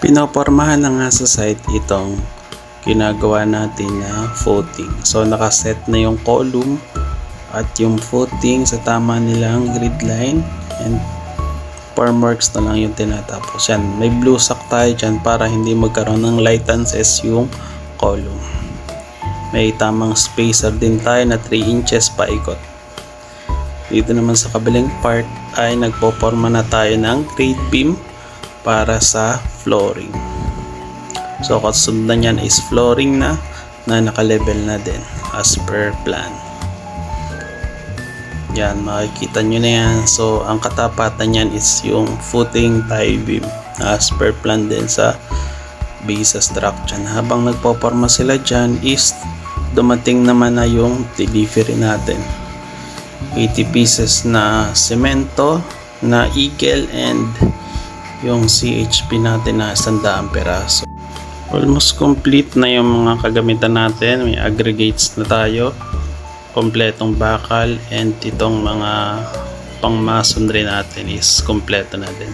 Pinopormahan na nga sa site itong ginagawa natin na footing. So nakaset na yung column at yung footing sa tama nilang grid line, and formworks na lang yung tinatapos. Yan, may blue sock tayo dyan para hindi magkaroon ng lightances yung column. May tamang spacer din tayo na 3 inches paikot. Dito naman sa kabilang part ay nagpoporma na tayo ng grade beam para sa flooring. So kasunod na yan is flooring na naka-level na din as per plan. Yan, makikita nyo na yan. So ang katapatan yan is yung footing tie beam as per plan din sa base structure. Habang nagpoporma sila dyan is dumating naman na yung delivery natin. 80 pieces na semento na eagle and yung CHP natin na 100 peraso. Almost complete na yung mga kagamitan natin. May aggregates na tayo, kompletong bakal, and itong mga pang masonry natin is kompleto na din.